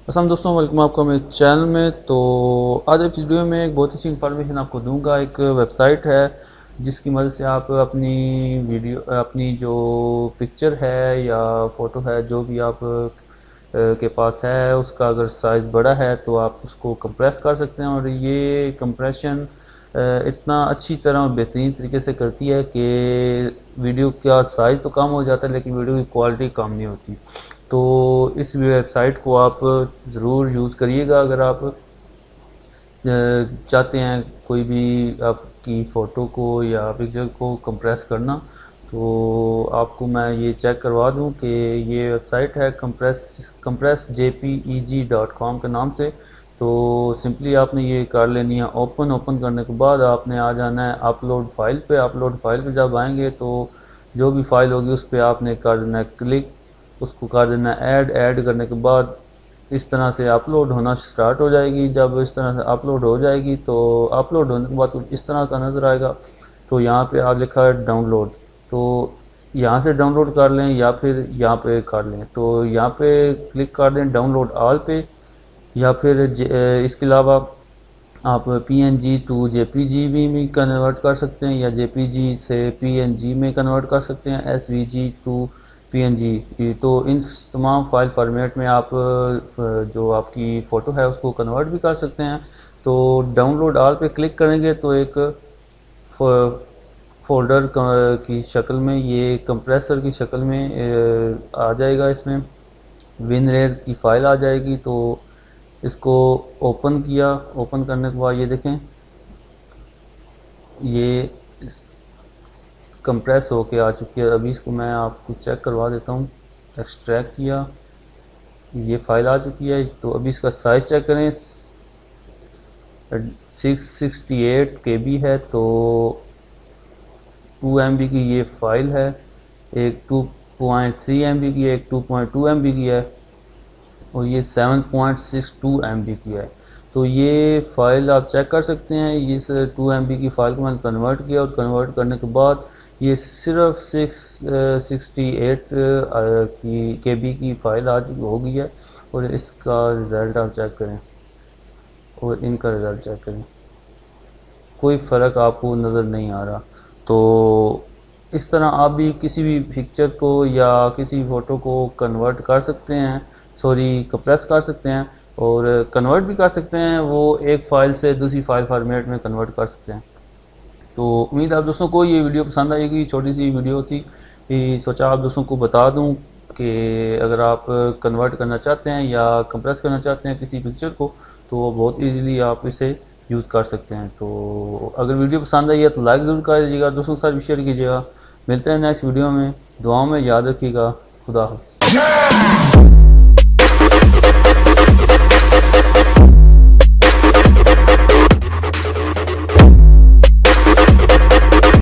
अस्सलाम दोस्तों, वेलकम आपका मेरे चैनल में। तो आज इस वीडियो में एक बहुत अच्छी इन्फॉर्मेशन आपको दूंगा। एक वेबसाइट है जिसकी मदद से आप अपनी अपनी जो पिक्चर है या फ़ोटो है, जो भी आप के पास है, उसका अगर साइज़ बड़ा है तो आप उसको कंप्रेस कर सकते हैं। और ये कंप्रेशन इतना अच्छी तरह और बेहतरीन तरीके से करती है कि वीडियो का साइज़ तो कम हो जाता है लेकिन वीडियो की क्वालिटी कम नहीं होती। तो इस वेबसाइट को आप ज़रूर यूज़ करिएगा अगर आप चाहते हैं कोई भी आपकी फ़ोटो को या पिक्चर को कंप्रेस करना। तो आपको मैं ये चेक करवा दूं कि ये वेबसाइट है compressjpeg.com के नाम से। तो सिंपली आपने ये कर लेनी है ओपन करने के बाद आपने आ जाना है अपलोड फाइल पे। अपलोड फाइल पे जब आएंगे तो जो भी फाइल होगी उस पर आपने कर देना है क्लिक, उसको कर देना है ऐड करने के बाद इस तरह से अपलोड होना स्टार्ट हो जाएगी। जब इस तरह से अपलोड हो जाएगी तो अपलोड होने के बाद कुछ इस तरह का नज़र आएगा। तो यहाँ पे आप लिखा है डाउनलोड, तो यहाँ से डाउनलोड कर लें या फिर यहाँ पे कर लें। तो यहाँ पे क्लिक कर दें डाउनलोड ऑल पे, या फिर इसके अलावा आप PNG टू JPG भी कन्वर्ट कर सकते हैं या JPG से PNG में कन्वर्ट कर सकते हैं, SVG टू PNG। तो इन तमाम फाइल फॉर्मेट में आप जो आपकी फ़ोटो है उसको कन्वर्ट भी कर सकते हैं। तो डाउनलोड ऑल पे क्लिक करेंगे तो एक फोल्डर की शक्ल में, ये कंप्रेसर की शक्ल में आ जाएगा। इसमें विनरेयर की फ़ाइल आ जाएगी। तो इसको ओपन किया, ओपन करने के बाद ये देखें ये कंप्रेस होके आ चुकी है। अभी इसको मैं आपको चेक करवा देता हूँ। एक्सट्रैक्ट किया, ये फाइल आ चुकी है। तो अभी इसका साइज़ चेक करें, 668 KB है। तो 2 MB की ये फाइल है, एक 2.3 MB की है, एक 2.2 MB की है और ये 7.62 MB की है। तो ये फ़ाइल आप चेक कर सकते हैं। इस 2 MB की फ़ाइल को मैंने कन्वर्ट किया और कन्वर्ट करने के बाद ये सिर्फ 668 की KB की फ़ाइल आज हो गई है। और इसका रिज़ल्ट आप चेक करें और इनका रिज़ल्ट चेक करें, कोई फ़र्क आपको नज़र नहीं आ रहा। तो इस तरह आप भी किसी भी पिक्चर को या किसी फ़ोटो को कन्वर्ट कर सकते हैं, सॉरी कंप्रेस कर सकते हैं और कन्वर्ट भी कर सकते हैं। वो एक फ़ाइल से दूसरी फ़ाइल फॉर्मेट में कन्वर्ट कर सकते हैं। तो उम्मीद है आप दोस्तों को ये वीडियो पसंद आएगी। छोटी सी वीडियो थी कि सोचा आप दोस्तों को बता दूं कि अगर आप कन्वर्ट करना चाहते हैं या कंप्रेस करना चाहते हैं किसी पिक्चर को तो बहुत इजीली आप इसे यूज़ कर सकते हैं। तो अगर वीडियो पसंद आई है तो लाइक ज़रूर कर दीजिएगा, दोस्तों के साथ भी शेयर कीजिएगा। मिलते हैं नेक्स्ट वीडियो में, दुआओं में याद रखिएगा। खुदा हाफ़िज़।